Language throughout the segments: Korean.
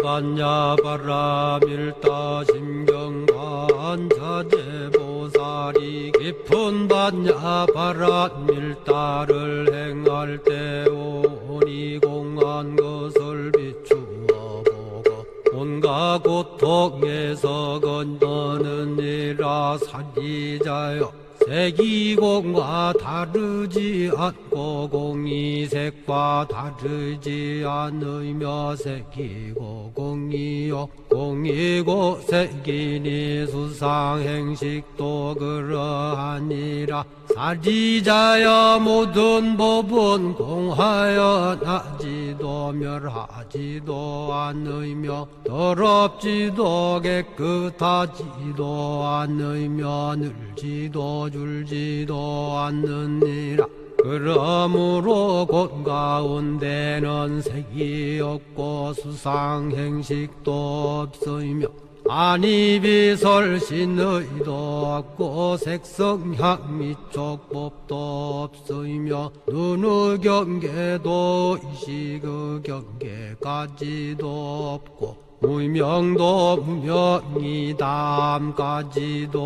반야바라 밀다 심경반자재보살이 깊은 반야바라 밀다를 행할 때 오니 공한 것을 비추어 보고 온갖 고통에서 건너느니라. 사기자여 색이공과 다르지 않고 공이색과 다르지 않으며 색이고 공이요 공이고 색이니 수상행식도 그러하니라. 사지자여 모든 법은 공하여 나지도 멸하지도 않으며 더럽지도 깨끗하지도 않으며 늘지도 줄지도 않느니라. 그러므로 곳 가운데는 색이 없고 수상행식도 없으며 아니비설신의도 없고 색성향 미촉법도 없으며 눈의 경계도 의식의 경계까지도 없고 무명도 무명이 다함까지도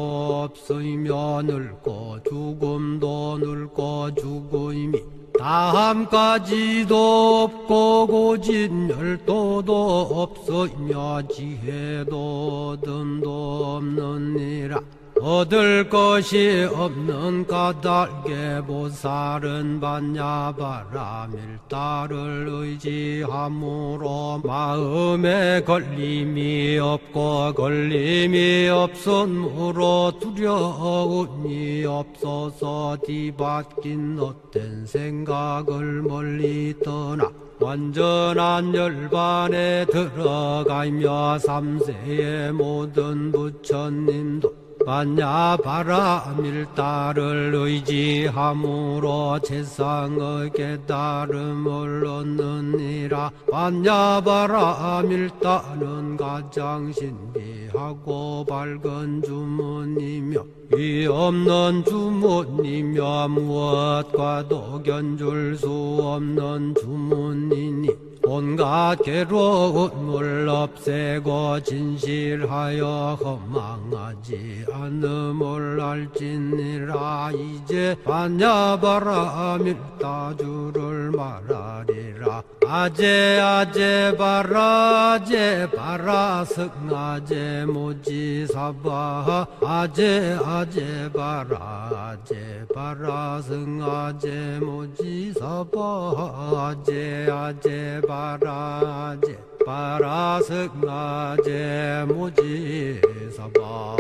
없으며 늙고 죽음도 늙고 죽음이 다함까지도 없고 고진멸도도 없으며 지혜도 듬도 없느니라. 얻을 것이 없는 까닭에 보살은 반야바라 밀다를 의지함으로 마음에 걸림이 없고 걸림이 없으므로 두려움이 없어서 뒤바뀐 헛된 생각을 멀리 떠나 완전한 열반에 들어가며 삼세의 모든 부처님도 반야바라 밀다를 의지함으로 세상의 깨달음을 얻느니라. 반야바라 밀다는 가장 신비하고 밝은 주문이며 위 없는 주문이며 무엇과도 견줄 수 없는 주문이니 온갖 괴로움을 없애고 진실하여 허망하지 않음을 알지니라. 이제 반야바라 밀다주를 말하리라. 아제 아제 바라 아제 바라 승아제 모지사바 아제 아제 바라 아제 바라 승아제 모지사바 아제 아제 바라 아제 바라 승아제 모지사바.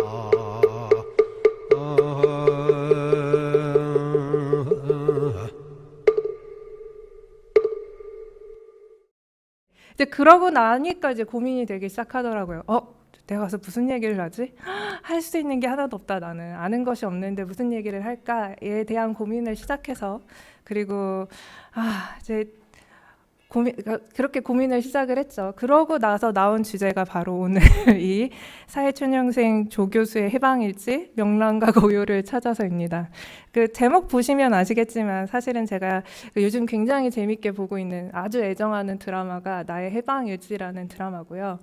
이제 그러고 나니까 이제 고민이 되기 시작하더라고요. 내가 가서 무슨 얘기를 하지? 할 수 있는 게 하나도 없다. 나는 아는 것이 없는데 무슨 얘기를 할까에 대한 고민을 시작해서 그리고 이제 그렇게 고민을 시작을 했죠. 그러고 나서 나온 주제가 바로 오늘 이 사회초년생 조교수의 해방일지 명랑과 고요를 찾아서입니다. 그 제목 보시면 아시겠지만 사실은 제가 요즘 굉장히 재밌게 보고 있는 아주 애정하는 드라마가 나의 해방일지라는 드라마고요.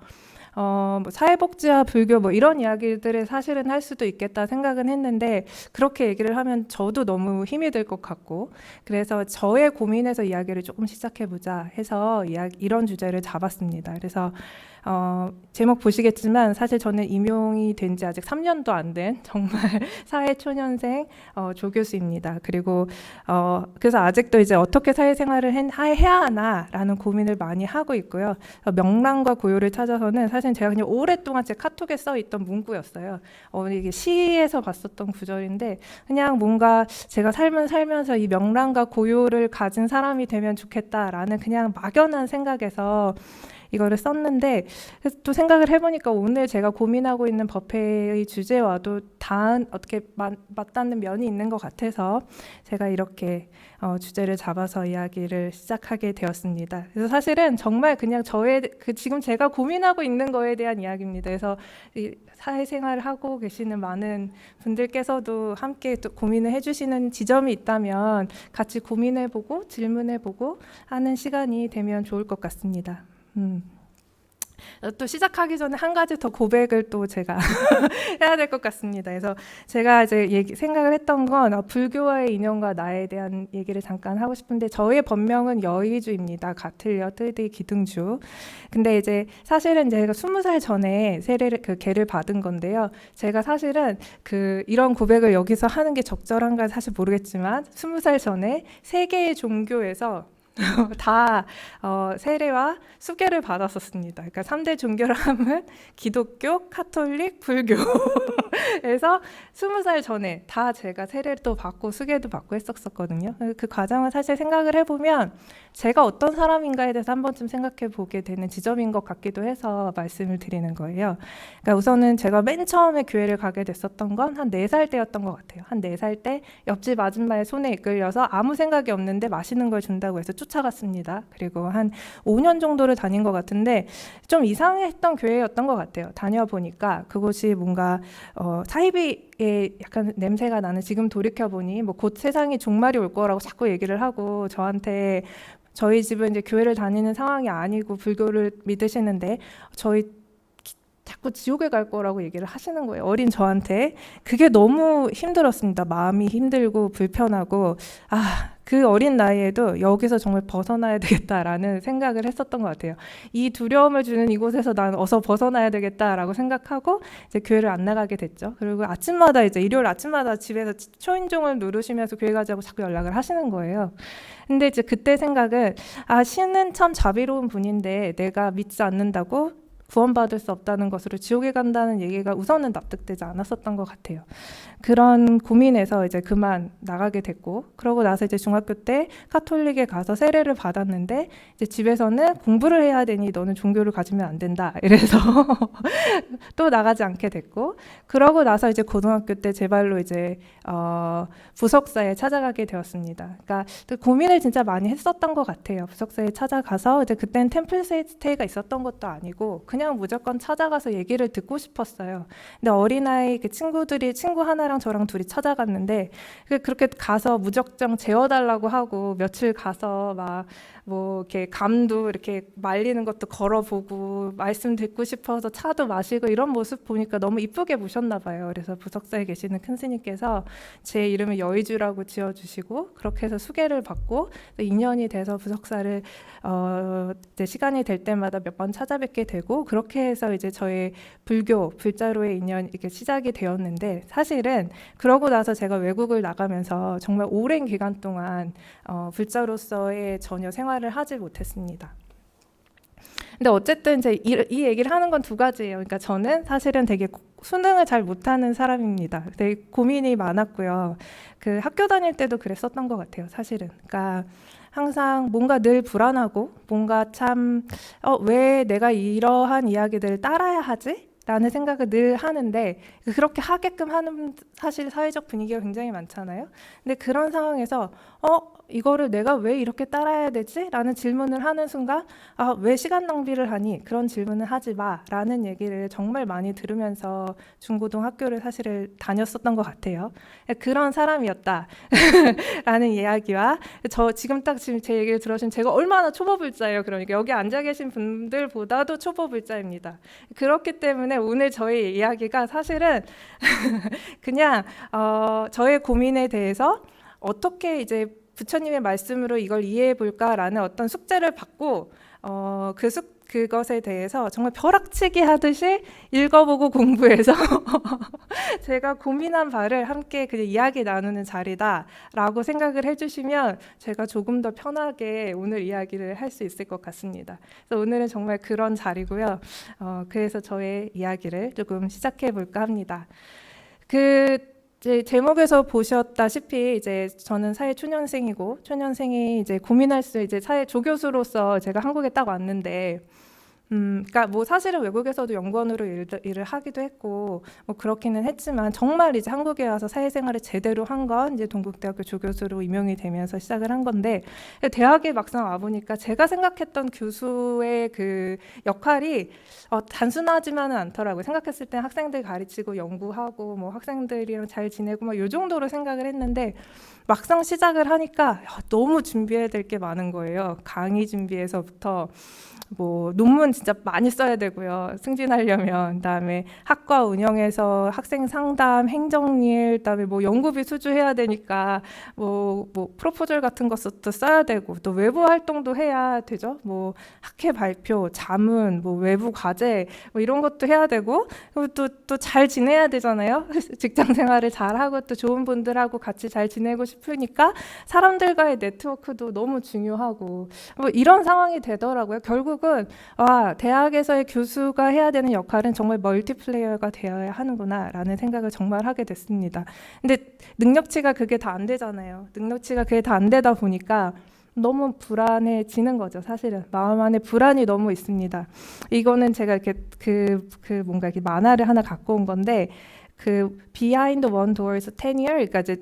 뭐 사회복지와 불교 뭐 이런 이야기들을 사실은 할 수도 있겠다 생각은 했는데 그렇게 얘기를 하면 저도 너무 힘이 들 것 같고 그래서 저의 고민에서 이야기를 조금 시작해보자 해서 이런 주제를 잡았습니다. 그래서 제목 보시겠지만 사실 저는 임용이 된 지 아직 3년도 안 된 정말 사회초년생 조교수입니다. 그리고 그래서 아직도 이제 어떻게 사회생활을 해야 하나라는 고민을 많이 하고 있고요. 명랑과 고요를 찾아서는 사실 제가 그냥 오랫동안 제 카톡에 써 있던 문구였어요. 이게 시에서 봤었던 구절인데 그냥 뭔가 제가 삶을 살면서 이 명랑과 고요를 가진 사람이 되면 좋겠다라는 그냥 막연한 생각에서 이거를 썼는데 또 생각을 해보니까 오늘 제가 고민하고 있는 법회의 주제와도 어떻게 맞닿는 면이 있는 것 같아서 제가 이렇게 주제를 잡아서 이야기를 시작하게 되었습니다. 그래서 사실은 정말 그냥 지금 제가 고민하고 있는 거에 대한 이야기입니다. 그래서 이 사회생활을 하고 계시는 많은 분들께서도 함께 또 고민을 해주시는 지점이 있다면 같이 고민해보고 질문해보고 하는 시간이 되면 좋을 것 같습니다. 또 시작하기 전에 한 가지 더 고백을 또 제가 해야 될 것 같습니다. 그래서 제가 이제 생각을 했던 건 불교와의 인연과 나에 대한 얘기를 잠깐 하고 싶은데 저의 본명은 여의주입니다. 가틀려 뜨디 기등주. 근데 이제 사실은 제가 20살 전에 세례를 계를 받은 건데요. 제가 사실은 이런 고백을 여기서 하는 게 적절한가 사실 모르겠지만 20살 전에 세 개의 종교에서 다 세례와 수계를 받았었습니다. 그러니까 3대 종교를 하면 기독교, 카톨릭, 불교. 그래서 20살 전에 다 제가 세례를 또 받고 수계도 받고 했었거든요. 그 과정을 사실 생각을 해보면 제가 어떤 사람인가에 대해서 한 번쯤 생각해 보게 되는 지점인 것 같기도 해서 말씀을 드리는 거예요. 그러니까 우선은 제가 맨 처음에 교회를 가게 됐었던 건 한 4살 때였던 것 같아요. 한 4살 때 옆집 아줌마의 손에 이끌려서 아무 생각이 없는데 맛있는 걸 준다고 해서 쫓아갔습니다. 그리고 한 5년 정도를 다닌 것 같은데 좀 이상했던 교회였던 것 같아요. 다녀보니까 그곳이 뭔가 사이비의 약간 냄새가 나는, 지금 돌이켜보니 뭐 곧 세상이 종말이 올 거라고 자꾸 얘기를 하고 저한테, 저희 집은 이제 교회를 다니는 상황이 아니고 불교를 믿으시는데 저희 자꾸 지옥에 갈 거라고 얘기를 하시는 거예요. 어린 저한테. 그게 너무 힘들었습니다. 마음이 힘들고 불편하고, 그 어린 나이에도 여기서 정말 벗어나야 되겠다라는 생각을 했었던 것 같아요. 이 두려움을 주는 이곳에서 난 어서 벗어나야 되겠다라고 생각하고 이제 교회를 안 나가게 됐죠. 그리고 아침마다 이제 일요일 아침마다 집에서 초인종을 누르시면서 교회 가자고 자꾸 연락을 하시는 거예요. 근데 이제 그때 생각은 신은 참 자비로운 분인데 내가 믿지 않는다고 구원받을 수 없다는 것으로 지옥에 간다는 얘기가 우선은 납득되지 않았었던 것 같아요. 그런 고민에서 이제 그만 나가게 됐고, 그러고 나서 이제 중학교 때 카톨릭에 가서 세례를 받았는데 이제 집에서는 공부를 해야 되니 너는 종교를 가지면 안 된다 이래서 또 나가지 않게 됐고, 그러고 나서 이제 고등학교 때 제 발로 이제 부석사에 찾아가게 되었습니다. 그러니까 고민을 진짜 많이 했었던 것 같아요. 부석사에 찾아가서 이제 그때는 템플 스테이가 있었던 것도 아니고 그냥 무조건 찾아가서 얘기를 듣고 싶었어요. 근데 어린아이 친구 하나랑 저랑 둘이 찾아갔는데 그렇게 가서 무작정 재워달라고 하고 며칠 가서 막 뭐 이렇게 감도 이렇게 말리는 것도 걸어보고 말씀 듣고 싶어서 차도 마시고 이런 모습 보니까 너무 이쁘게 보셨나 봐요. 그래서 부석사에 계시는 큰 스님께서 제 이름을 여의주라고 지어주시고 그렇게 해서 수계를 받고 2년이 돼서 부석사를 이제 시간이 될 때마다 몇 번 찾아뵙게 되고, 그렇게 해서 이제 저의 불자로의 인연 이렇게 시작이 되었는데, 사실은 그러고 나서 제가 외국을 나가면서 정말 오랜 기간 동안 불자로서의 전혀 생활을 하지 못했습니다. 근데 어쨌든 이제 이 얘기를 하는 건 두 가지예요. 그러니까 저는 사실은 되게 수능을 잘 못하는 사람입니다. 되게 고민이 많았고요. 학교 다닐 때도 그랬었던 것 같아요. 사실은. 그러니까 항상 뭔가 늘 불안하고 뭔가 참 왜 내가 이러한 이야기들을 따라야 하지? 라는 생각을 늘 하는데, 그렇게 하게끔 하는 사실 사회적 분위기가 굉장히 많잖아요. 근데 그런 상황에서 이거를 내가 왜 이렇게 따라야 되지? 라는 질문을 하는 순간 왜 시간 낭비를 하니? 그런 질문을 하지 마 라는 얘기를 정말 많이 들으면서 중고등학교를 사실 다녔었던 것 같아요. 그런 사람이었다 라는 이야기와 지금 제 얘기를 들으신 제가 얼마나 초보불자예요. 그러니까 여기 앉아 계신 분들보다도 초보불자입니다. 그렇기 때문에 오늘 저희 이야기가 사실은 그냥 저의 고민에 대해서 어떻게 이제 부처님의 말씀으로 이걸 이해해 볼까라는 어떤 숙제를 받고 그것에 대해서 정말 벼락치기 하듯이 읽어보고 공부해서 제가 고민한 바를 함께 그냥 이야기 나누는 자리다라고 생각을 해주시면 제가 조금 더 편하게 오늘 이야기를 할 수 있을 것 같습니다. 그래서 오늘은 정말 그런 자리고요. 그래서 저의 이야기를 조금 시작해 볼까 합니다. 이제 제목에서 보셨다시피 이제 저는 사회 초년생이고, 초년생이 이제 고민할 수 이제 사회 조교수로서 제가 한국에 딱 왔는데, 그러니까 뭐 사실은 외국에서도 연구원으로 일을 하기도 했고 뭐 그렇기는 했지만, 정말 이제 한국에 와서 사회생활을 제대로 한 건 이제 동국대학교 조교수로 임용이 되면서 시작을 한 건데, 대학에 막상 와 보니까 제가 생각했던 교수의 그 역할이 단순하지만은 않더라고요. 생각했을 때 학생들 가르치고 연구하고 뭐 학생들이랑 잘 지내고 막 이 정도로 생각을 했는데, 막상 시작을 하니까 너무 준비해야 될 게 많은 거예요. 강의 준비에서부터 뭐 논문 진짜 많이 써야 되고요. 승진하려면. 그다음에 학과 운영에서 학생 상담, 행정일, 그다음에 뭐 연구비 수주해야 되니까 뭐 프로포절 같은 것도 써야 되고 또 외부 활동도 해야 되죠. 뭐 학회 발표, 자문, 뭐 외부 과제 뭐 이런 것도 해야 되고 또 잘 지내야 되잖아요. 직장 생활을 잘 하고 또 좋은 분들하고 같이 잘 지내고 싶으니까 사람들과의 네트워크도 너무 중요하고 뭐 이런 상황이 되더라고요. 결국은 대학에서의 교수가 해야 되는 역할은 정말 멀티플레이어가 되어야 하는구나라는 생각을 정말 하게 됐습니다. 근데 능력치가 그게 다 안 되잖아요. 능력치가 그게 다 안 되다 보니까 너무 불안해지는 거죠. 사실은 마음 안에 불안이 너무 있습니다. 이거는 제가 이렇게 뭔가 이렇게 만화를 하나 갖고 온 건데 그 Behind One Door's Tenure, 그러니까 이제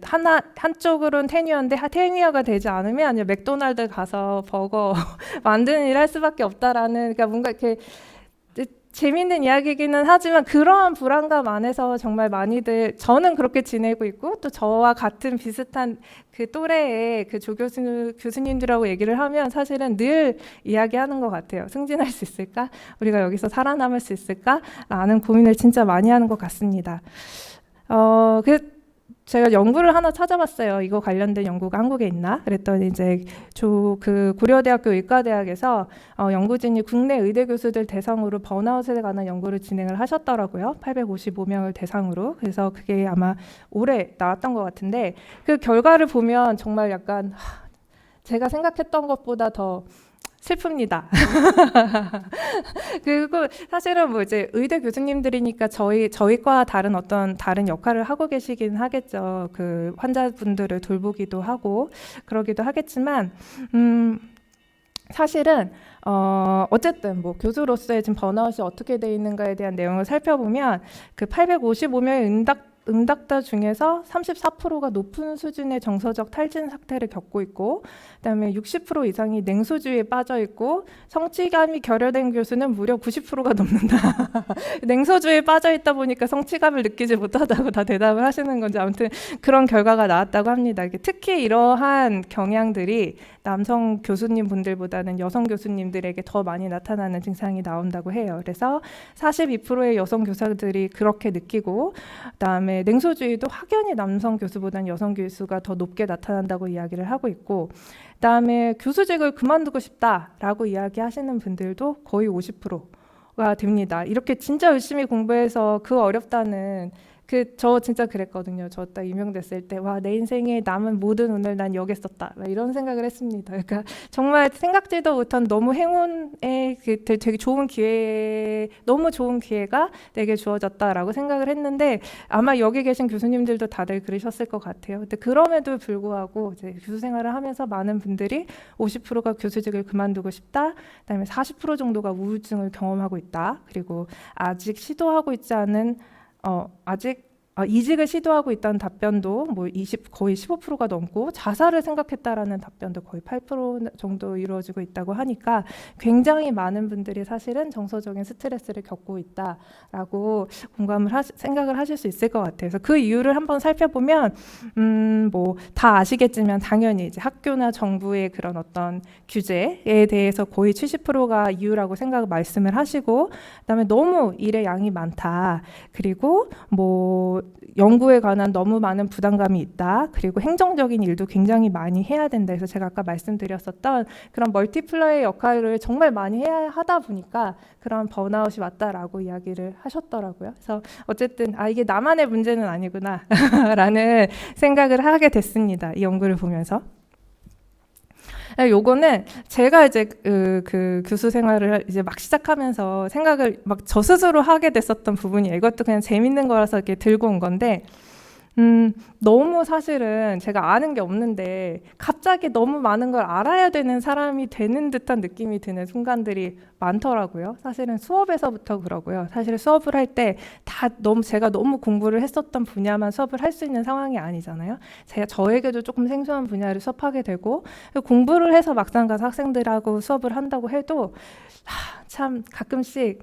한쪽으로는 테니어인데 테니어가 되지 않으면 그냥 맥도날드 가서 버거 만드는 일 할 수밖에 없다라는, 그러니까 뭔가 이렇게 재밌는 이야기이기는 하지만 그러한 불안감 안에서 정말 많이들, 저는 그렇게 지내고 있고 또 저와 같은 비슷한 그 또래의 그 교수님들하고 얘기를 하면 사실은 늘 이야기하는 것 같아요. 승진할 수 있을까? 우리가 여기서 살아남을 수 있을까? 라는 고민을 진짜 많이 하는 것 같습니다. 제가 연구를 하나 찾아봤어요. 이거 관련된 연구가 한국에 있나? 그랬더니 이제 그 고려대학교 의과대학에서 연구진이 국내 의대 교수들 대상으로 번아웃에 관한 연구를 진행을 하셨더라고요. 855명을 대상으로. 그래서 그게 아마 올해 나왔던 것 같은데 그 결과를 보면 정말 약간 제가 생각했던 것보다 더 슬픕니다. 그리고 사실은 뭐 이제 의대 교수님들이니까 저희과 다른 역할을 하고 계시긴 하겠죠. 그 환자분들을 돌보기도 하고 그러기도 하겠지만, 사실은 어쨌든 뭐 교수로서의 지금 번아웃이 어떻게 돼 있는가에 대한 내용을 살펴보면 그 855명의 응답자 중에서 34%가 높은 수준의 정서적 탈진 상태를 겪고 있고, 그다음에 60% 이상이 냉소주의에 빠져 있고, 성취감이 결여된 교수는 무려 90%가 넘는다. 냉소주의에 빠져 있다 보니까 성취감을 느끼지 못하다고 다 대답을 하시는 건지, 아무튼 그런 결과가 나왔다고 합니다. 특히 이러한 경향들이 남성 교수님 분들보다는 여성 교수님들에게 더 많이 나타나는 증상이 나온다고 해요. 그래서 42%의 여성 교사들이 그렇게 느끼고, 그다음에 냉소주의도 확연히 남성 교수보다는 여성 교수가 더 높게 나타난다고 이야기를 하고 있고, 그다음에 교수직을 그만두고 싶다라고 이야기하시는 분들도 거의 50%가 됩니다. 이렇게 진짜 열심히 공부해서 그 어렵다는 저 진짜 그랬거든요. 저 딱 임용됐을 때 내 인생에 남은 모든 운을 난 여기에 썼다, 이런 생각을 했습니다. 그러니까 정말 생각지도 못한 너무 행운의 되게 좋은 기회, 너무 좋은 기회가 내게 주어졌다라고 생각을 했는데 아마 여기 계신 교수님들도 다들 그러셨을 것 같아요. 근데 그럼에도 불구하고 이제 교수 생활을 하면서 많은 분들이 50%가 교수직을 그만두고 싶다, 그다음에 40% 정도가 우울증을 경험하고 있다, 그리고 아직 시도하고 있지 않은 아직 이직을 시도하고 있다는 답변도 거의 15%가 넘고, 자살을 생각했다라는 답변도 거의 8% 정도 이루어지고 있다고 하니까 굉장히 많은 분들이 사실은 정서적인 스트레스를 겪고 있다라고 생각을 하실 수 있을 것 같아요. 그래서 그 이유를 한번 살펴보면 다 아시겠지만 당연히 이제 학교나 정부의 그런 어떤 규제에 대해서 거의 70%가 이유라고 말씀을 하시고, 그다음에 너무 일의 양이 많다, 그리고 연구에 관한 너무 많은 부담감이 있다, 그리고 행정적인 일도 굉장히 많이 해야 된다. 그래서 제가 아까 말씀드렸었던 그런 멀티플레이어 역할을 정말 많이 해야 하다 보니까 그런 번아웃이 왔다라고 이야기를 하셨더라고요. 그래서 어쨌든 이게 나만의 문제는 아니구나 라는 생각을 하게 됐습니다. 이 연구를 보면서. 요거는 제가 이제 그 교수 생활을 이제 막 시작하면서 생각을 막 저 스스로 하게 됐었던 부분이에요. 이것도 그냥 재밌는 거라서 이렇게 들고 온 건데, 너무 사실은 제가 아는 게 없는데 갑자기 너무 많은 걸 알아야 되는 사람이 되는 듯한 느낌이 드는 순간들이 많더라고요. 사실은 수업에서부터 그러고요. 사실 수업을 할 때 제가 너무 공부를 했었던 분야만 수업을 할 수 있는 상황이 아니잖아요. 저에게도 조금 생소한 분야를 수업하게 되고, 공부를 해서 막상 가서 학생들하고 수업을 한다고 해도 참 가끔씩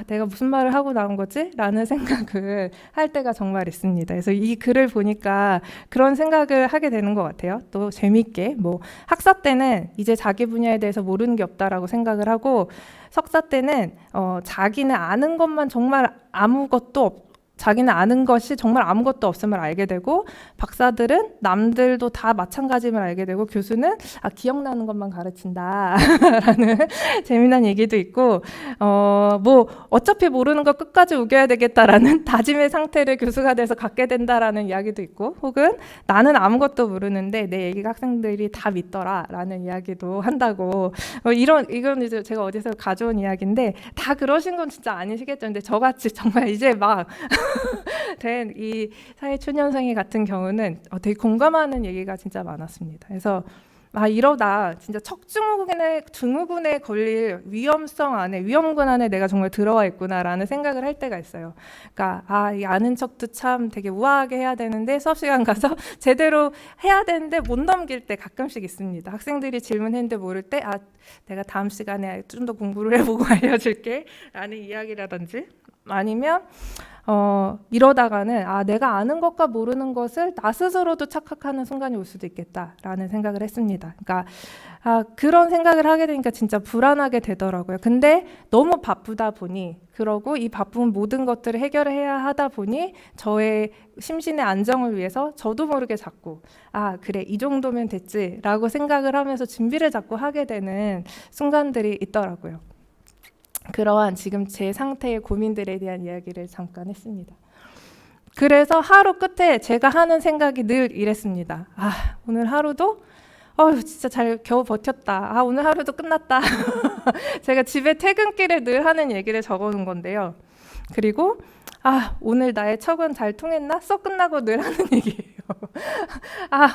내가 무슨 말을 하고 나온 거지? 라는 생각을 할 때가 정말 있습니다. 그래서 이 글을 보니까 그런 생각을 하게 되는 것 같아요. 또 재밌게 뭐 학사 때는 이제 자기 분야에 대해서 모르는 게 없다라고 생각을 하고, 석사 때는 자기는 아는 것만 정말 자기는 아는 것이 정말 아무것도 없음을 알게 되고, 박사들은 남들도 다 마찬가지임을 알게 되고, 교수는 기억나는 것만 가르친다 라는 재미난 얘기도 있고, 뭐 어차피 모르는 거 끝까지 우겨야 되겠다라는 다짐의 상태를 교수가 돼서 갖게 된다라는 이야기도 있고, 혹은 나는 아무것도 모르는데 내 얘기가 학생들이 다 믿더라 라는 이야기도 한다고. 이건 이제 제가 어디서 가져온 이야기인데, 다 그러신 건 진짜 아니시겠죠. 근데 저같이 정말 이제 막 된 이 사회초년생이 같은 경우는 되게 공감하는 얘기가 진짜 많았습니다. 그래서 이러다 진짜 증후군에 걸릴 위험군 안에 내가 정말 들어와 있구나라는 생각을 할 때가 있어요. 그러니까 이 아는 척도 참 되게 우아하게 해야 되는데 수업 시간 가서 제대로 해야 되는데 못 넘길 때 가끔씩 있습니다. 학생들이 질문했는데 모를 때 내가 다음 시간에 좀 더 공부를 해보고 알려줄게 라는 이야기라든지, 아니면 이러다가는 내가 아는 것과 모르는 것을 나 스스로도 착각하는 순간이 올 수도 있겠다라는 생각을 했습니다. 그러니까 그런 생각을 하게 되니까 진짜 불안하게 되더라고요. 근데 너무 바쁘다 보니, 그러고 이 바쁜 모든 것들을 해결해야 하다 보니 저의 심신의 안정을 위해서 저도 모르게 자꾸 그래 이 정도면 됐지라고 생각을 하면서 준비를 자꾸 하게 되는 순간들이 있더라고요. 그러한 지금 제 상태의 고민들에 대한 이야기를 잠깐 했습니다. 그래서 하루 끝에 제가 하는 생각이 늘 이랬습니다. 오늘 하루도 진짜 잘 겨우 버텼다. 오늘 하루도 끝났다. 제가 집에 퇴근길에 늘 하는 얘기를 적어놓은 건데요. 그리고 오늘 나의 척은 잘 통했나? 수업 끝나고 늘 하는 얘기예요.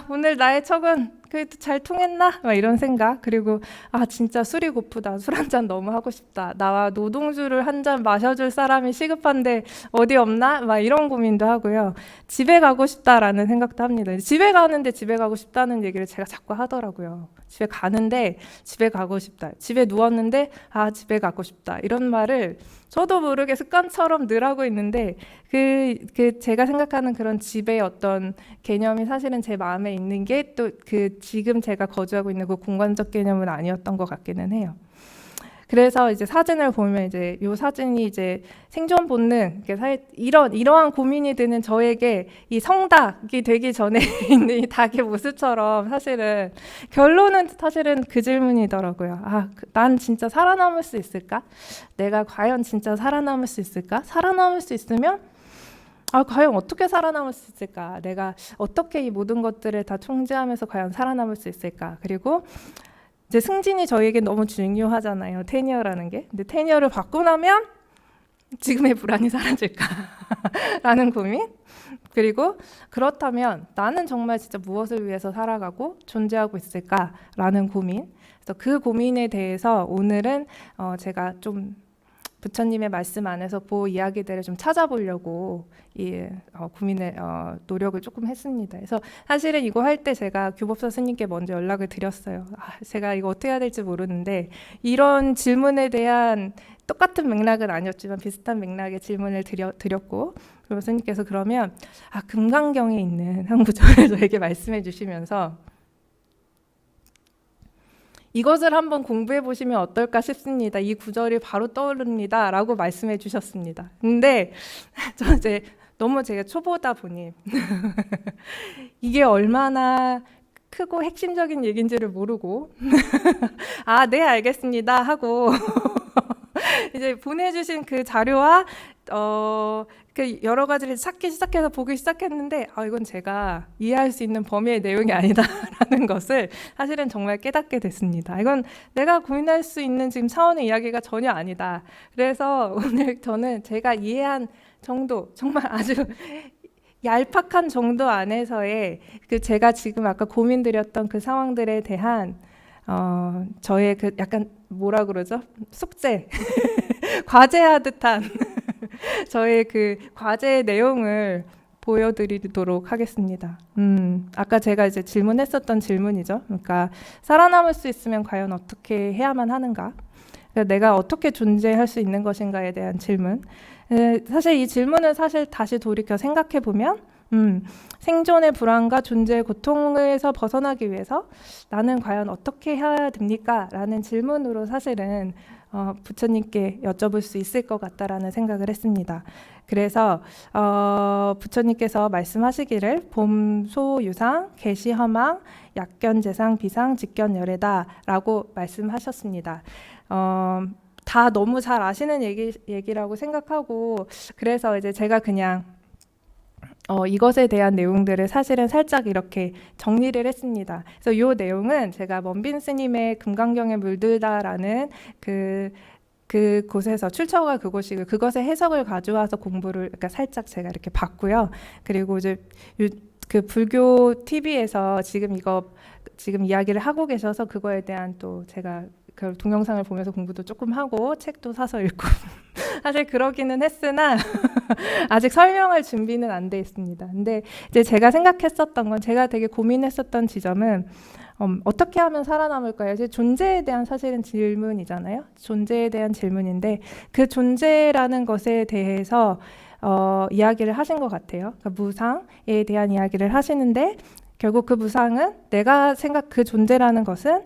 오늘 나의 척은 그래도 잘 통했나? 막 이런 생각. 그리고 진짜 술이 고프다. 술 한 잔 너무 하고 싶다. 나와 노동주를 한 잔 마셔줄 사람이 시급한데 어디 없나? 막 이런 고민도 하고요. 집에 가고 싶다라는 생각도 합니다. 집에 가는데 집에 가고 싶다는 얘기를 제가 자꾸 하더라고요. 집에 가는데 집에 가고 싶다. 집에 누웠는데 집에 가고 싶다. 이런 말을 저도 모르게 습관처럼 늘 하고 있는데, 제가 생각하는 그런 집의 어떤 개념이 사실은 제 마음에 있는 게 또 지금 제가 거주하고 있는 그 공간적 개념은 아니었던 것 같기는 해요. 그래서 이제 사진을 보면 이제 요 사진이 이제 생존 본능, 이러한 고민이 드는 저에게 이 성닭이 되기 전에 있는 이 닭의 모습처럼, 사실은 결론은 사실은 그 질문이더라고요. 난 진짜 살아남을 수 있을까? 내가 과연 진짜 살아남을 수 있을까? 살아남을 수 있으면 과연 어떻게 살아남을 수 있을까? 내가 어떻게 이 모든 것들을 다 총재하면서 과연 살아남을 수 있을까? 그리고 이제 승진이 저에게 너무 중요하잖아요. 테니어라는 게. 근데 테니어를 받고 나면 지금의 불안이 사라질까? 라는 고민. 그리고 그렇다면 나는 정말 진짜 무엇을 위해서 살아가고 존재하고 있을까? 라는 고민. 그래서 그 고민에 대해서 오늘은 제가 좀 부처님의 말씀 안에서 이야기들을 좀 찾아보려고 고민을 노력을 조금 했습니다. 그래서 사실은 이거 할 때 제가 규법사 스님께 먼저 연락을 드렸어요. 제가 이거 어떻게 해야 될지 모르는데, 이런 질문에 대한 똑같은 맥락은 아니었지만 비슷한 맥락의 질문을 드렸고, 그리고 스님께서 그러면 금강경에 있는 한 구절을 저에게 말씀해 주시면서 이것을 한번 공부해 보시면 어떨까 싶습니다. 이 구절이 바로 떠오릅니다. 라고 말씀해 주셨습니다. 근데 저 이제 너무 제가 초보다 보니 이게 얼마나 크고 핵심적인 얘기인지를 모르고 네 알겠습니다 하고 이제 보내주신 그 자료와 여러 가지를 찾기 시작해서 보기 시작했는데 이건 제가 이해할 수 있는 범위의 내용이 아니다라는 것을 사실은 정말 깨닫게 됐습니다. 이건 내가 고민할 수 있는 지금 차원의 이야기가 전혀 아니다. 그래서 오늘 저는 제가 이해한 정도, 정말 아주 얄팍한 정도 안에서의 제가 지금 아까 고민드렸던 그 상황들에 대한 저의 약간 뭐라 그러죠? 숙제, 과제하듯한 저의 과제의 내용을 보여드리도록 하겠습니다. 아까 제가 이제 질문했었던 질문이죠. 그러니까 살아남을 수 있으면 과연 어떻게 해야만 하는가? 그러니까 내가 어떻게 존재할 수 있는 것인가에 대한 질문. 사실 이 질문은 사실 다시 돌이켜 생각해 보면 생존의 불안과 존재의 고통에서 벗어나기 위해서 나는 과연 어떻게 해야 됩니까? 라는 질문으로 사실은 부처님께 여쭤볼 수 있을 것 같다라는 생각을 했습니다. 그래서 부처님께서 말씀하시기를 봄, 소, 유상, 계시, 허망, 약견, 재상, 비상, 직견, 열애다라고 말씀하셨습니다. 다 너무 잘 아시는 얘기라고 생각하고 그래서 이제 제가 그냥 이것에 대한 내용들을 사실은 살짝 이렇게 정리를 했습니다. 그래서 이 내용은 제가 먼빈 스님의 금강경에 물들다라는 그곳에서 출처가 그곳이고 그것의 해석을 가져와서 공부를 그러니까 살짝 제가 이렇게 봤고요. 그리고 이제 그 불교 TV에서 지금 이야기를 하고 계셔서 그거에 대한 또 제가 그 동영상을 보면서 공부도 조금 하고 책도 사서 읽고 사실 그러기는 했으나 아직 설명할 준비는 안 돼 있습니다. 근데 이제 제가 생각했었던 건 제가 되게 고민했었던 지점은 어떻게 하면 살아남을까요? 이제 존재에 대한 사실은 질문이잖아요. 존재에 대한 질문인데 그 존재라는 것에 대해서 이야기를 하신 것 같아요. 그러니까 무상에 대한 이야기를 하시는데 결국 그 무상은 그 존재라는 것은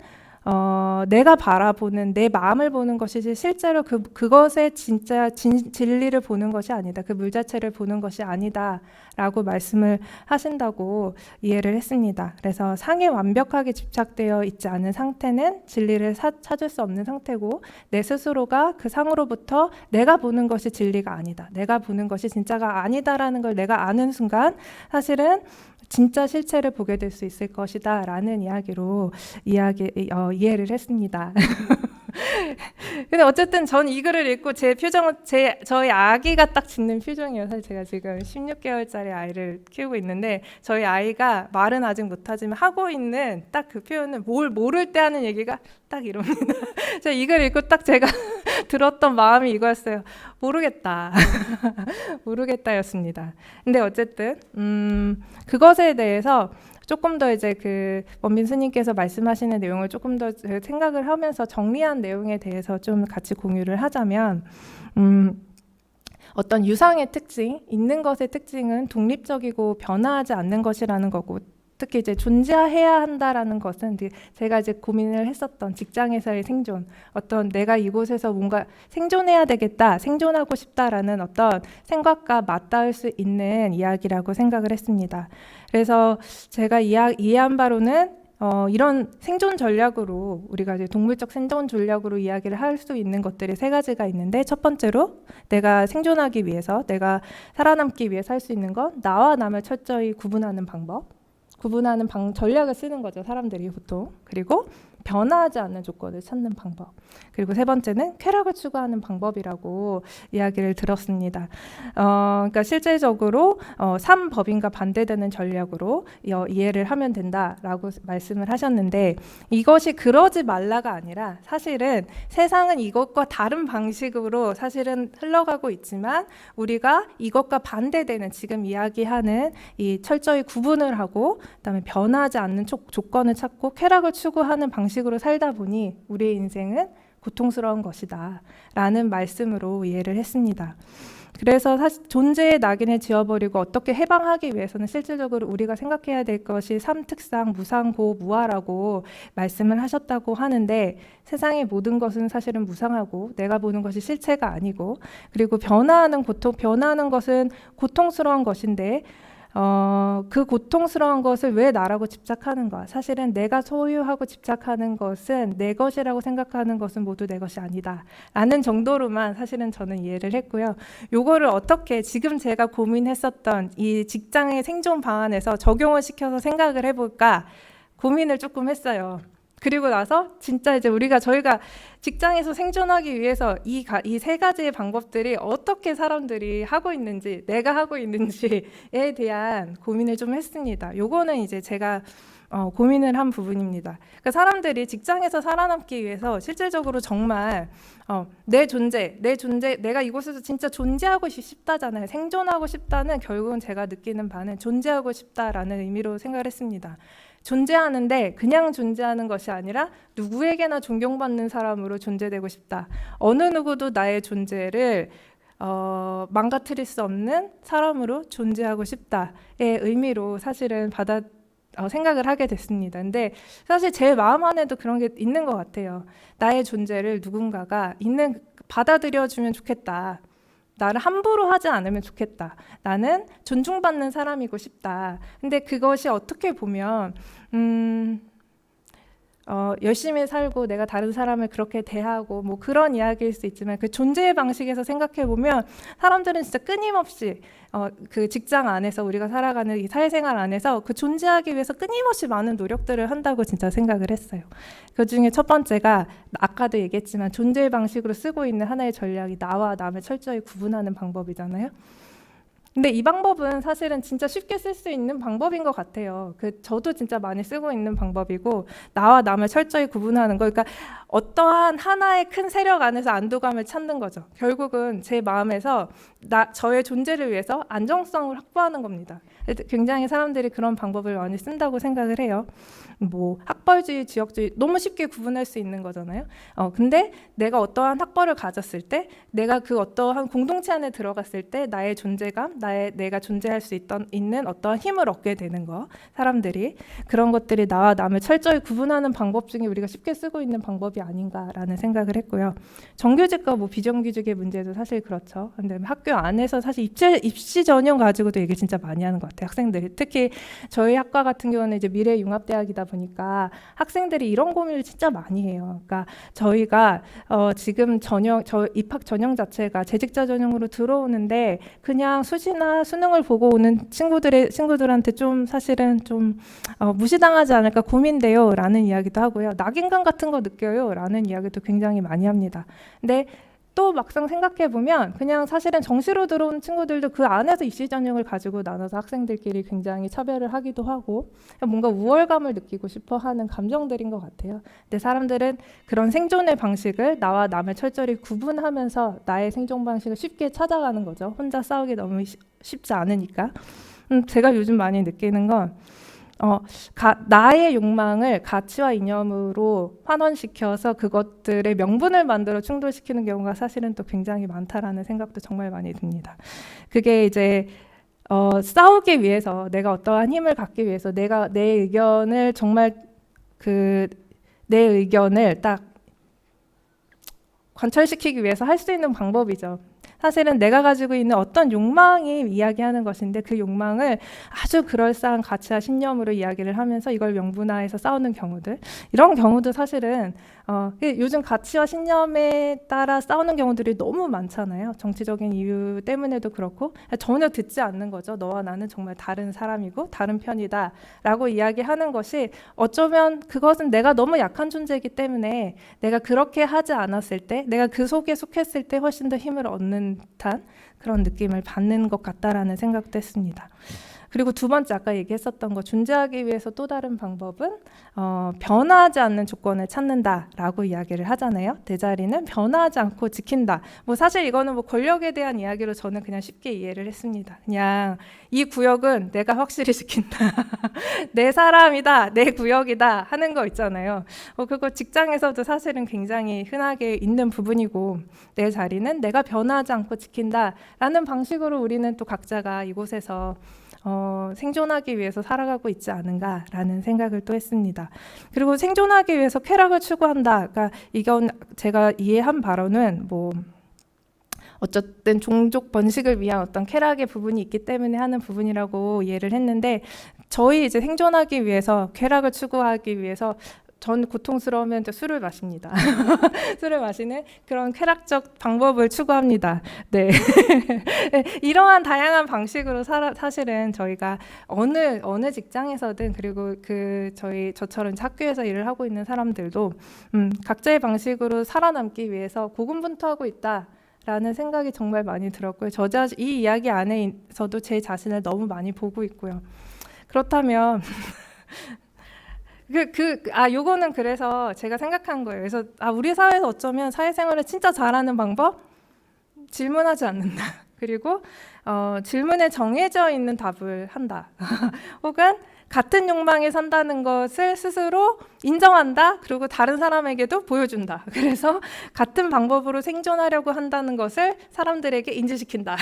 내가 바라보는 내 마음을 보는 것이지 실제로 그것의 진짜 진리를 보는 것이 아니다. 그 물 자체를 보는 것이 아니다라고 말씀을 하신다고 이해를 했습니다. 그래서 상에 완벽하게 집착되어 있지 않은 상태는 진리를 찾을 수 없는 상태고 내 스스로가 그 상으로부터 내가 보는 것이 진리가 아니다. 내가 보는 것이 진짜가 아니다라는 걸 내가 아는 순간 사실은 진짜 실체를 보게 될 수 있을 것이다 라는 이야기로 이해를 했습니다. 근데 어쨌든 전 이 글을 읽고 제 표정은 저희 아기가 딱 짓는 표정이에요. 사실 제가 지금 16개월짜리 아이를 키우고 있는데 저희 아이가 말은 아직 못하지만 하고 있는 딱 그 표현은 뭘 모를 때 하는 얘기가 딱 이럽니다. 제가 이 글을 읽고 딱 제가 들었던 마음이 이거였어요. 모르겠다. 모르겠다였습니다. 근데 어쨌든 그것에 대해서 조금 더 이제 그 원빈 스님께서 말씀하시는 내용을 조금 더 생각을 하면서 정리한 내용에 대해서 좀 같이 공유를 하자면 어떤 유상의 특징, 있는 것의 특징은 독립적이고 변화하지 않는 것이라는 거고 특히 이제 존재해야 한다라는 것은 제가 이제 고민을 했었던 직장에서의 생존, 어떤 내가 이곳에서 뭔가 생존해야 되겠다, 생존하고 싶다라는 어떤 생각과 맞닿을 수 있는 이야기라고 생각을 했습니다. 그래서 제가 이해한 바로는 이런 생존 전략으로 우리가 이제 동물적 생존 전략으로 이야기를 할 수 있는 것들이 세 가지가 있는데 첫 번째로 내가 생존하기 위해서 내가 살아남기 위해 살 수 있는 건 나와 남을 철저히 구분하는 방법. 전략을 쓰는 거죠, 사람들이 보통. 그리고 변화하지 않는 조건을 찾는 방법. 그리고 세 번째는 쾌락을 추구하는 방법이라고 이야기를 들었습니다. 그러니까 실제적으로 3법인과 반대되는 전략으로 이해를 하면 된다라고 말씀을 하셨는데 이것이 그러지 말라가 아니라 사실은 세상은 이것과 다른 방식으로 사실은 흘러가고 있지만 우리가 이것과 반대되는 지금 이야기하는 이 철저히 구분을 하고 그다음에 변화하지 않는 조건을 찾고 쾌락을 추구하는 방식으로 살다 보니 우리의 인생은 고통스러운 것이다 라는 말씀으로 이해를 했습니다. 그래서 사실 존재의 낙인을 지워버리고 어떻게 해방하기 위해서는 실질적으로 우리가 생각해야 될 것이 삼특상, 무상고, 무아라고 말씀을 하셨다고 하는데 세상의 모든 것은 사실은 무상하고 내가 보는 것이 실체가 아니고 그리고 변화하는 것은 고통스러운 것인데 그 고통스러운 것을 왜 나라고 집착하는가? 사실은 내가 소유하고 집착하는 것은 내 것이라고 생각하는 것은 모두 내 것이 아니다 라는 정도로만 사실은 저는 이해를 했고요. 요거를 어떻게 지금 제가 고민했었던 이 직장의 생존 방안에서 적용을 시켜서 생각을 해볼까 고민을 조금 했어요. 그리고 나서 진짜 이제 저희가 직장에서 생존하기 위해서 이 세 가지의 방법들이 어떻게 사람들이 하고 있는지, 내가 하고 있는지에 대한 고민을 좀 했습니다. 요거는 이제 제가 고민을 한 부분입니다. 그러니까 사람들이 직장에서 살아남기 위해서 실질적으로 정말 내 존재, 내가 이곳에서 진짜 존재하고 싶다잖아요. 생존하고 싶다는 결국은 제가 느끼는 바는 존재하고 싶다라는 의미로 생각을 했습니다. 존재하는데 그냥 존재하는 것이 아니라 누구에게나 존경받는 사람으로 존재되고 싶다. 어느 누구도 나의 존재를 망가뜨릴 수 없는 사람으로 존재하고 싶다의 의미로 사실은 생각을 하게 됐습니다. 근데 사실 제 마음 안에도 그런 게 있는 것 같아요. 나의 존재를 누군가가 받아들여주면 좋겠다. 나를 함부로 하지 않으면 좋겠다. 나는 존중받는 사람이고 싶다. 근데 그것이 어떻게 보면 열심히 살고 내가 다른 사람을 그렇게 대하고 뭐 그런 이야기일 수 있지만 그 존재의 방식에서 생각해 보면 사람들은 진짜 끊임없이 그 직장 안에서 우리가 살아가는 이 사회생활 안에서 그 존재하기 위해서 끊임없이 많은 노력들을 한다고 진짜 생각을 했어요. 그 중에 첫 번째가 아까도 얘기했지만 존재의 방식으로 쓰고 있는 하나의 전략이 나와 남을 철저히 구분하는 방법이잖아요. 근데 이 방법은 사실은 진짜 쉽게 쓸 수 있는 방법인 것 같아요. 저도 진짜 많이 쓰고 있는 방법이고 나와 남을 철저히 구분하는 거. 그러니까 어떠한 하나의 큰 세력 안에서 안도감을 찾는 거죠. 결국은 제 마음에서 저의 존재를 위해서 안정성을 확보하는 겁니다. 굉장히 사람들이 그런 방법을 많이 쓴다고 생각을 해요. 뭐 학벌주의, 지역주의 너무 쉽게 구분할 수 있는 거잖아요. 근데 내가 어떠한 학벌을 가졌을 때, 내가 그 어떠한 공동체 안에 들어갔을 때 나의 존재감, 내가 존재할 수 있는 어떠한 힘을 얻게 되는 거. 사람들이 그런 것들이 나와 남을 철저히 구분하는 방법 중에 우리가 쉽게 쓰고 있는 방법이 아닌가라는 생각을 했고요. 정규직과 뭐 비정규직의 문제도 사실 그렇죠. 근데 학교 안에서 사실 입시 전형 가지고도 얘기 진짜 많이 하는 것 같아요. 학생들이 특히 저희 학과 같은 경우는 이제 미래융합대학이다 보니까 학생들이 이런 고민을 진짜 많이 해요. 그러니까 저희가 지금 저 입학 전형 자체가 재직자 전형으로 들어오는데 그냥 수시나 수능을 보고 오는 친구들한테 좀 사실은 좀 무시당하지 않을까 고민돼요 라는 이야기도 하고요. 낙인감 같은 거 느껴요 라는 이야기도 굉장히 많이 합니다. 근데 또 막상 생각해보면 그냥 사실은 정시로 들어온 친구들도 그 안에서 입시 전형을 가지고 나눠서 학생들끼리 굉장히 차별을 하기도 하고 뭔가 우월감을 느끼고 싶어하는 감정들인 것 같아요. 근데 사람들은 그런 생존의 방식을 나와 남을 철저히 구분하면서 나의 생존 방식을 쉽게 찾아가는 거죠. 혼자 싸우기 너무 쉽지 않으니까. 제가 요즘 많이 느끼는 건 나의 욕망을 가치와 이념으로 환원시켜서 그것들의 명분을 만들어 충돌시키는 경우가 사실은 또 굉장히 많다라는 생각도 정말 많이 듭니다. 그게 이제 싸우기 위해서 내가 어떠한 힘을 갖기 위해서 내가 내 의견을 정말 내 의견을 딱 관철시키기 위해서 할 수 있는 방법이죠. 사실은 내가 가지고 있는 어떤 욕망이 이야기하는 것인데 그 욕망을 아주 그럴싸한 가치와 신념으로 이야기를 하면서 이걸 명분화해서 싸우는 경우들, 이런 경우도 사실은 요즘 가치와 신념에 따라 싸우는 경우들이 너무 많잖아요. 정치적인 이유 때문에도 그렇고 전혀 듣지 않는 거죠. 너와 나는 정말 다른 사람이고 다른 편이다 라고 이야기하는 것이 어쩌면 그것은 내가 너무 약한 존재이기 때문에 내가 그렇게 하지 않았을 때, 내가 그 속에 속했을 때 훨씬 더 힘을 얻는 듯한 그런 느낌을 받는 것 같다라는 생각도 했습니다. 그리고 두 번째 아까 얘기했었던 거, 존재하기 위해서 또 다른 방법은 변화하지 않는 조건을 찾는다라고 이야기를 하잖아요. 내 자리는 변화하지 않고 지킨다. 뭐 사실 이거는 뭐 권력에 대한 이야기로 저는 그냥 쉽게 이해를 했습니다. 그냥 이 구역은 내가 확실히 지킨다. 내 사람이다, 내 구역이다 하는 거 있잖아요. 그거 직장에서도 사실은 굉장히 흔하게 있는 부분이고, 내 자리는 내가 변화하지 않고 지킨다라는 방식으로 우리는 또 각자가 이곳에서 생존하기 위해서 살아가고 있지 않은가라는 생각을 또 했습니다. 그리고 생존하기 위해서 쾌락을 추구한다. 그러니까 이건 제가 이해한 바로는 뭐 어쨌든 종족 번식을 위한 어떤 쾌락의 부분이 있기 때문에 하는 부분이라고 이해를 했는데, 저희 이제 생존하기 위해서 쾌락을 추구하기 위해서 전 고통스러우면 이제 술을 마십니다. 술을 마시는 그런 쾌락적 방법을 추구합니다. 네. 이러한 다양한 방식으로 사실은 저희가 어느 직장에서든, 그리고 저처럼 학교에서 일을 하고 있는 사람들도 각자의 방식으로 살아남기 위해서 고군분투하고 있다라는 생각이 정말 많이 들었고요. 이 이야기 안에서도 제 자신을 너무 많이 보고 있고요. 그렇다면 요거는 그래서 제가 생각한 거예요. 그래서 우리 사회에서 어쩌면 사회생활을 진짜 잘하는 방법? 질문하지 않는다. 그리고 질문에 정해져 있는 답을 한다. 혹은 같은 욕망에 산다는 것을 스스로 인정한다. 그리고 다른 사람에게도 보여준다. 그래서 같은 방법으로 생존하려고 한다는 것을 사람들에게 인지시킨다.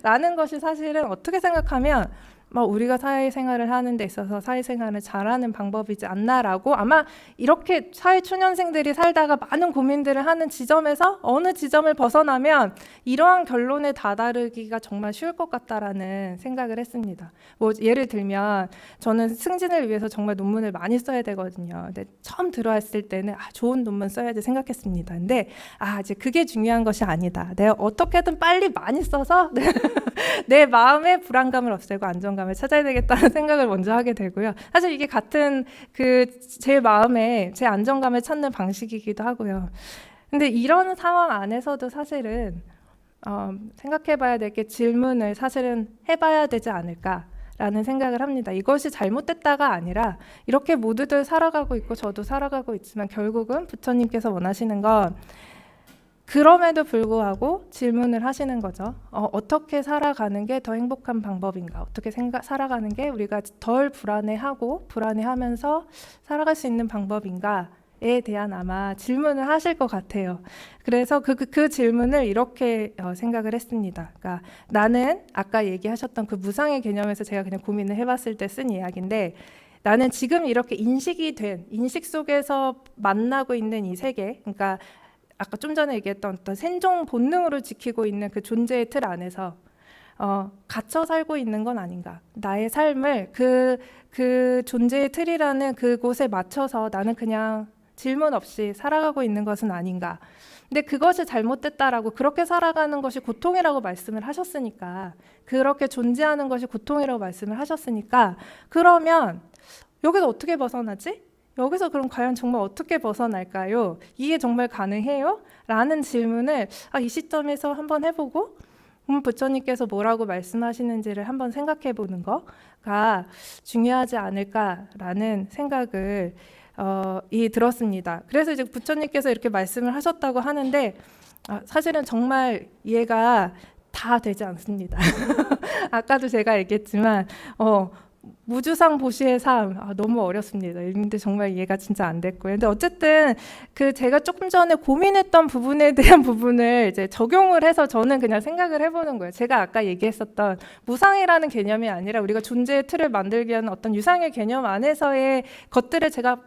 라는 것이 사실은 어떻게 생각하면 우리가 사회생활을 하는 데 있어서 사회생활을 잘하는 방법이지 않나라고, 아마 이렇게 사회초년생들이 살다가 많은 고민들을 하는 지점에서 어느 지점을 벗어나면 이러한 결론에 다다르기가 정말 쉬울 것 같다라는 생각을 했습니다. 예를 들면 저는 승진을 위해서 정말 논문을 많이 써야 되거든요. 근데 처음 들어왔을 때는 좋은 논문 써야지 생각했습니다. 근데 이제 그게 중요한 것이 아니다. 내가 어떻게든 빨리 많이 써서 내 마음의 불안감을 없애고 안정감을 찾아야 되겠다는 생각을 먼저 하게 되고요. 사실 이게 같은 제 마음에 제 안정감을 찾는 방식이기도 하고요. 근데 이런 상황 안에서도 사실은 생각해봐야 될 게 질문을 사실은 해봐야 되지 않을까라는 생각을 합니다. 이것이 잘못됐다가 아니라 이렇게 모두들 살아가고 있고 저도 살아가고 있지만 결국은 부처님께서 원하시는 건 그럼에도 불구하고 질문을 하시는 거죠. 어떻게 살아가는 게 더 행복한 방법인가? 어떻게 살아가는 게 우리가 덜 불안해하면서 살아갈 수 있는 방법인가에 대한 아마 질문을 하실 것 같아요. 그래서 그 질문을 이렇게 생각을 했습니다. 그러니까 나는 아까 얘기하셨던 그 무상의 개념에서 제가 그냥 고민을 해봤을 때 쓴 이야기인데, 나는 지금 이렇게 인식 속에서 만나고 있는 이 세계, 그러니까 아까 좀 전에 얘기했던 어떤 생존 본능으로 지키고 있는 그 존재의 틀 안에서 갇혀 살고 있는 건 아닌가. 나의 삶을 그 존재의 틀이라는 그곳에 맞춰서 나는 그냥 질문 없이 살아가고 있는 것은 아닌가. 근데 그것이 잘못됐다라고, 그렇게 살아가는 것이 고통이라고 말씀을 하셨으니까, 그렇게 존재하는 것이 고통이라고 말씀을 하셨으니까, 그러면 여기서 어떻게 벗어나지? 여기서 그럼 과연 정말 어떻게 벗어날까요? 이게 정말 가능해요? 라는 질문을 이 시점에서 한번 해보고 부처님께서 뭐라고 말씀하시는지를 한번 생각해 보는 거가 중요하지 않을까라는 생각을 들었습니다. 그래서 이제 부처님께서 이렇게 말씀을 하셨다고 하는데 사실은 정말 이해가 다 되지 않습니다. 아까도 제가 얘기했지만 무주상 보시의 삶 너무 어렵습니다. 근데 정말 이해가 진짜 안 됐고요. 근데 어쨌든 제가 조금 전에 고민했던 부분에 대한 부분을 이제 적용을 해서 저는 그냥 생각을 해보는 거예요. 제가 아까 얘기했었던 무상이라는 개념이 아니라 우리가 존재의 틀을 만들기 위한 어떤 유상의 개념 안에서의 것들을 제가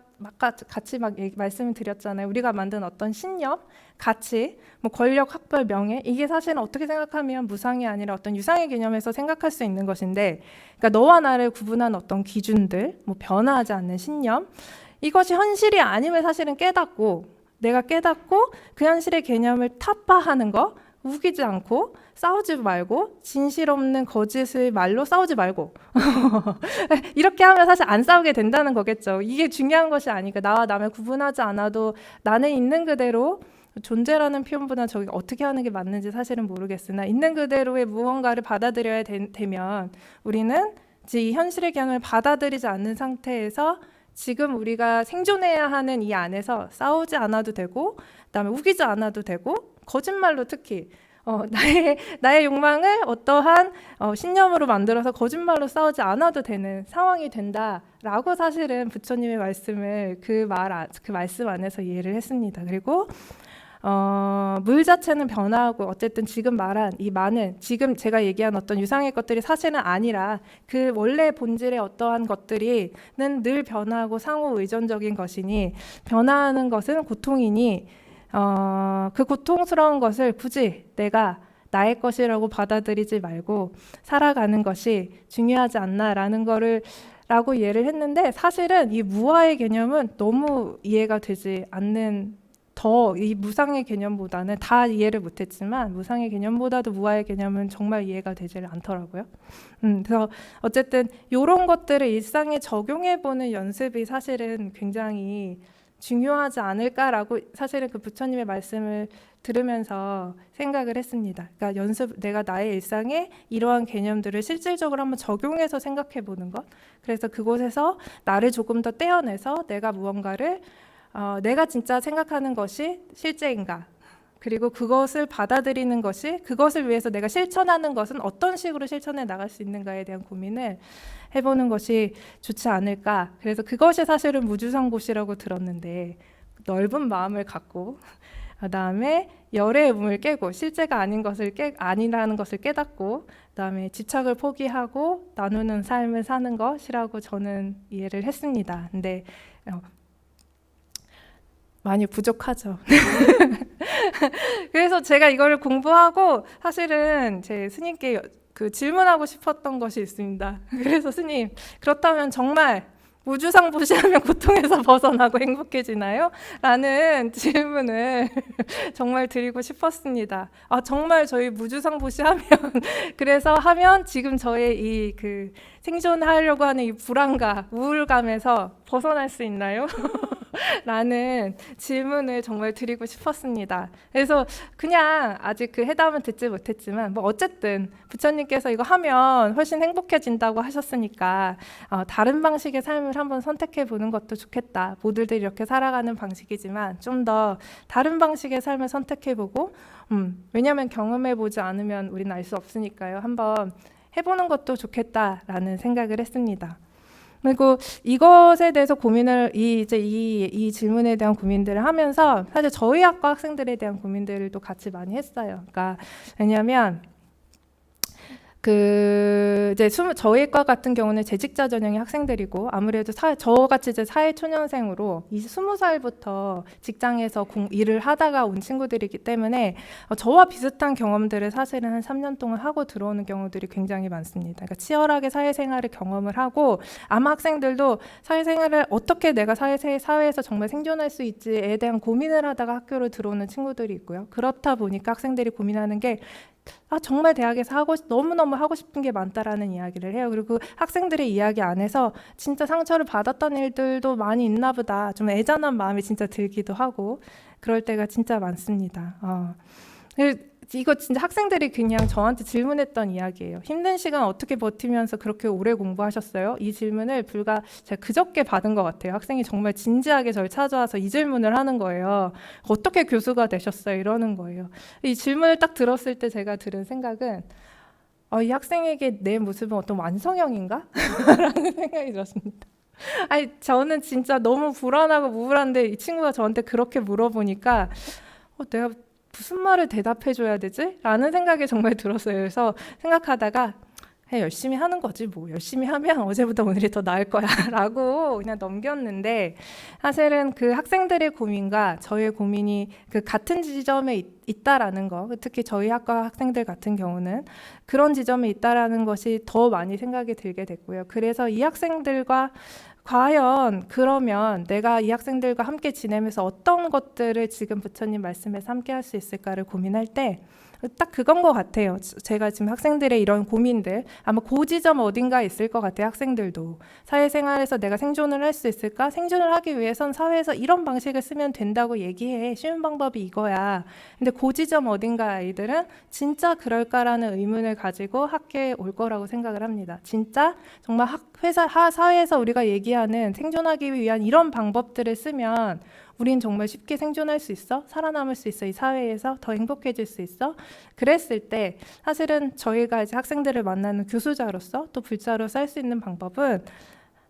같이 말씀을 드렸잖아요. 우리가 만든 어떤 신념, 가치, 권력, 학벌, 명예, 이게 사실은 어떻게 생각하면 무상이 아니라 어떤 유상의 개념에서 생각할 수 있는 것인데, 그러니까 너와 나를 구분한 어떤 기준들, 변화하지 않는 신념, 이것이 현실이 아님을 사실은 내가 깨닫고 그 현실의 개념을 타파하는 거, 우기지 않고 싸우지 말고 진실 없는 거짓의 말로 싸우지 말고 이렇게 하면 사실 안 싸우게 된다는 거겠죠. 이게 중요한 것이 아니까 나와 남을 구분하지 않아도 나는 있는 그대로, 존재라는 표현보다 저기 어떻게 하는 게 맞는지 사실은 모르겠으나 있는 그대로의 무언가를 받아들여야 되면 우리는 이제 이 현실의 개념을 받아들이지 않는 상태에서 지금 우리가 생존해야 하는 이 안에서 싸우지 않아도 되고, 그다음에 우기지 않아도 되고, 거짓말로 특히 나의 욕망을 어떠한 신념으로 만들어서 거짓말로 싸우지 않아도 되는 상황이 된다라고 사실은 부처님의 말씀을 그 말씀 안에서 이해를 했습니다. 그리고 물 자체는 변화하고 어쨌든 지금 말한 이 많은 지금 제가 얘기한 어떤 유상의 것들이 사실은 아니라 그 원래 본질의 어떠한 것들이는 늘 변화하고 상호 의존적인 것이니, 변화하는 것은 고통이니 그 고통스러운 것을 굳이 내가 나의 것이라고 받아들이지 말고 살아가는 것이 중요하지 않나라는 거를 라고 이해를 했는데, 사실은 이 무아의 개념은 너무 이해가 되지 않는, 이 무상의 개념보다는 다 이해를 못했지만 무상의 개념보다도 무아의 개념은 정말 이해가 되지 않더라고요. 그래서 어쨌든 이런 것들을 일상에 적용해보는 연습이 사실은 굉장히 중요하지 않을까라고 사실은 그 부처님의 말씀을 들으면서 생각을 했습니다. 그러니까 내가 나의 일상에 이러한 개념들을 실질적으로 한번 적용해서 생각해 보는 것. 그래서 그곳에서 나를 조금 더 떼어내서 내가 무언가를 내가 진짜 생각하는 것이 실제인가, 그리고 그것을 받아들이는 것이, 그것을 위해서 내가 실천하는 것은 어떤 식으로 실천해 나갈 수 있는가에 대한 고민을 해보는 것이 좋지 않을까. 그래서 그것이 사실은 무주상보시라고 들었는데, 넓은 마음을 갖고 그다음에 열의 의문을 깨고 실제가 아닌 것을 아니라는 것을 깨닫고, 그다음에 집착을 포기하고 나누는 삶을 사는 것이라고 저는 이해를 했습니다. 근데 많이 부족하죠. 그래서 제가 이걸 공부하고 사실은 제 스님께 그 질문하고 싶었던 것이 있습니다. 그래서 스님, 그렇다면 정말 무주상보시하면 고통에서 벗어나고 행복해지나요? 라는 질문을 정말 드리고 싶었습니다. 아, 정말 저희 무주상보시하면 그래서 하면 지금 저의 이 그 생존하려고 하는 이 불안과 우울감에서 벗어날 수 있나요? 라는 질문을 정말 드리고 싶었습니다. 그래서 그냥 아직 그 해답은 듣지 못했지만 뭐 어쨌든 부처님께서 이거 하면 훨씬 행복해진다고 하셨으니까 다른 방식의 삶을 한번 선택해 보는 것도 좋겠다. 모두들 이렇게 살아가는 방식이지만 좀 더 다른 방식의 삶을 선택해 보고 왜냐하면 경험해 보지 않으면 우리는 알 수 없으니까요. 한번 해보는 것도 좋겠다라는 생각을 했습니다. 그리고 이것에 대해서 고민을 이 질문에 대한 고민들을 하면서 사실 저희 학과 학생들에 대한 고민들을 또 같이 많이 했어요. 그러니까 왜냐하면 저희 과 같은 경우는 재직자 전형의 학생들이고 아무래도 저같이 이제 사회초년생으로 20살부터 직장에서 일을 하다가 온 친구들이기 때문에 저와 비슷한 경험들을 사실은 한 3년 동안 하고 들어오는 경우들이 굉장히 많습니다. 그러니까 치열하게 사회생활을 경험을 하고 아마 학생들도 사회생활을 어떻게 내가 사회에서 정말 생존할 수 있지에 대한 고민을 하다가 학교로 들어오는 친구들이 있고요. 그렇다 보니까 학생들이 고민하는 게 정말 대학에서 너무너무 하고 싶은 게 많다라는 이야기를 해요. 그리고 학생들의 이야기 안에서 진짜 상처를 받았던 일들도 많이 있나 보다. 좀 애잔한 마음이 진짜 들기도 하고 그럴 때가 진짜 많습니다. 이거 진짜 학생들이 그냥 저한테 질문했던 이야기예요. 힘든 시간 어떻게 버티면서 그렇게 오래 공부하셨어요? 이 질문을 제가 그저께 받은 것 같아요. 학생이 정말 진지하게 저를 찾아와서 이 질문을 하는 거예요. 어떻게 교수가 되셨어요? 이러는 거예요. 이 질문을 딱 들었을 때 제가 들은 생각은 이 학생에게 내 모습은 어떤 완성형인가? 라는 생각이 들었습니다. 저는 진짜 너무 불안하고 우울한데 이 친구가 저한테 그렇게 물어보니까 내가 무슨 말을 대답해줘야 되지? 라는 생각이 정말 들었어요. 그래서 생각하다가 열심히 하는 거지 뭐. 열심히 하면 어제보다 오늘이 더 나을 거야 라고 그냥 넘겼는데 사실은 그 학생들의 고민과 저의 고민이 그 같은 지점에 있다라는 거, 특히 저희 학과 학생들 같은 경우는 그런 지점에 있다라는 것이 더 많이 생각이 들게 됐고요. 그래서 이 학생들과 과연 그러면 내가 이 학생들과 함께 지내면서 어떤 것들을 지금 부처님 말씀에서 함께 할 수 있을까를 고민할 때 딱 그건 것 같아요. 제가 지금 학생들의 이런 고민들 아마 그 지점 어딘가에 있을 것 같아요. 학생들도 사회생활에서 내가 생존을 할 수 있을까? 생존을 하기 위해선 사회에서 이런 방식을 쓰면 된다고 얘기해. 쉬운 방법이 이거야. 근데 그 지점 어딘가 아이들은 진짜 그럴까라는 의문을 가지고 학교에 올 거라고 생각을 합니다. 진짜 정말 사회에서 우리가 얘기하는 생존하기 위한 이런 방법들을 쓰면 우린 정말 쉽게 생존할 수 있어? 살아남을 수 있어? 이 사회에서 더 행복해질 수 있어? 그랬을 때 사실은 저희가 이제 학생들을 만나는 교수자로서 또 불자로서 할 수 있는 방법은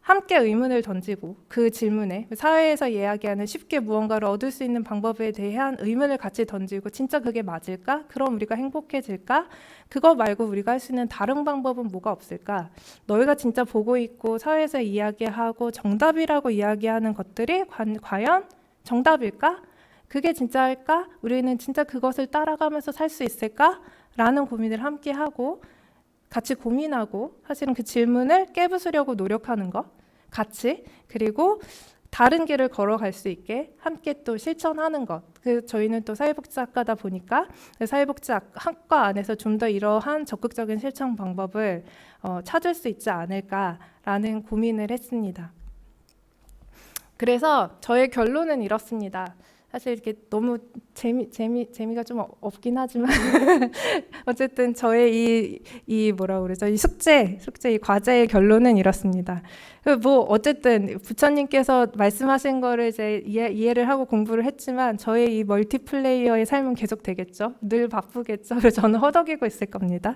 함께 의문을 던지고 그 질문에 사회에서 이야기하는 쉽게 무언가를 얻을 수 있는 방법에 대한 의문을 같이 던지고 진짜 그게 맞을까? 그럼 우리가 행복해질까? 그거 말고 우리가 할 수 있는 다른 방법은 뭐가 없을까? 너희가 진짜 보고 있고 사회에서 이야기하고 정답이라고 이야기하는 것들이 과연 정답일까? 그게 진짜일까? 우리는 진짜 그것을 따라가면서 살 수 있을까? 라는 고민을 함께 하고 같이 고민하고 사실은 그 질문을 깨부수려고 노력하는 것 같이, 그리고 다른 길을 걸어갈 수 있게 함께 또 실천하는 것. 저희는 또 사회복지학과다 보니까 사회복지학과 안에서 좀 더 이러한 적극적인 실천 방법을 찾을 수 있지 않을까라는 고민을 했습니다. 그래서 저의 결론은 이렇습니다. 사실 이렇게 너무 재미가 좀 없긴 하지만 어쨌든 저의 이 뭐라 그러죠? 이 숙제 이 과제의 결론은 이렇습니다. 뭐 어쨌든 부처님께서 말씀하신 거를 이제 이해를 하고 공부를 했지만 저의 이 멀티플레이어의 삶은 계속 되겠죠. 늘 바쁘겠죠. 그래서 저는 허덕이고 있을 겁니다.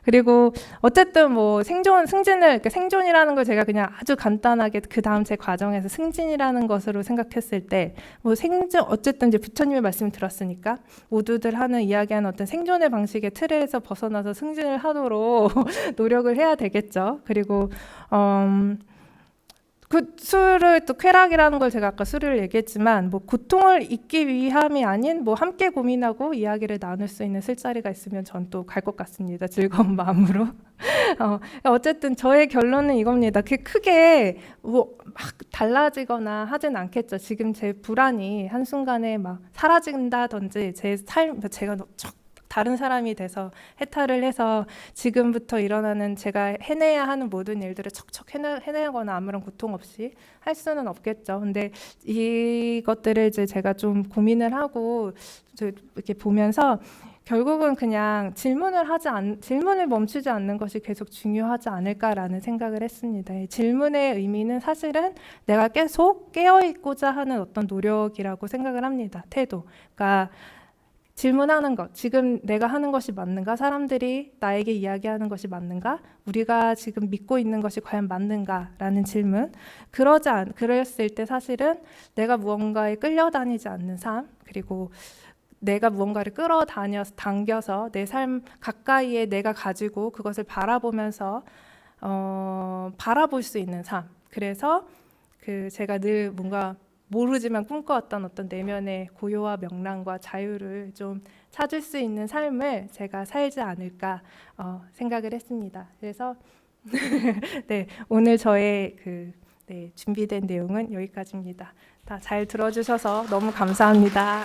그리고 어쨌든 뭐 그러니까 생존이라는 걸 제가 그냥 아주 간단하게 그 다음 제 과정에서 승진이라는 것으로 생각했을 때 뭐 어쨌든 이제 부처님의 말씀을 들었으니까 모두들 하는 이야기하는 어떤 생존의 방식의 틀에서 벗어나서 승진을 하도록 노력을 해야 되겠죠. 그리고 그 술을 또 쾌락이라는 걸 제가 아까 술을 얘기했지만 뭐 고통을 잊기 위함이 아닌 뭐 함께 고민하고 이야기를 나눌 수 있는 술자리가 있으면 전 또 갈 것 같습니다. 즐거운 마음으로. 어쨌든 저의 결론은 이겁니다. 그게 크게 뭐 막 달라지거나 하진 않겠죠. 지금 제 불안이 한순간에 막 사라진다든지 제 삶, 제가 다른 사람이 돼서 해탈을 해서 지금부터 일어나는 제가 해내야 하는 모든 일들을 척척 해내거나 아무런 고통 없이 할 수는 없겠죠. 근데 이것들을 이제 제가 좀 고민을 하고 이렇게 보면서 결국은 그냥 질문을 멈추지 않는 것이 계속 중요하지 않을까라는 생각을 했습니다. 이 질문의 의미는 사실은 내가 계속 깨어있고자 하는 어떤 노력이라고 생각을 합니다. 태도. 그러니까 질문하는 것, 지금 내가 하는 것이 맞는가? 사람들이 나에게 이야기하는 것이 맞는가? 우리가 지금 믿고 있는 것이 과연 맞는가라는 질문. 그랬을 때 사실은 내가 무언가에 끌려다니지 않는 삶, 그리고 내가 무언가를 당겨서 내 삶 가까이에 내가 가지고 그것을 바라보면서 바라볼 수 있는 삶. 그래서 제가 늘 뭔가 모르지만 꿈꿔왔던 어떤 내면의 고요와 명랑과 자유를 좀 찾을 수 있는 삶을 제가 살지 않을까 생각을 했습니다. 그래서 네, 오늘 저의 준비된 내용은 여기까지입니다. 다 잘 들어주셔서 너무 감사합니다.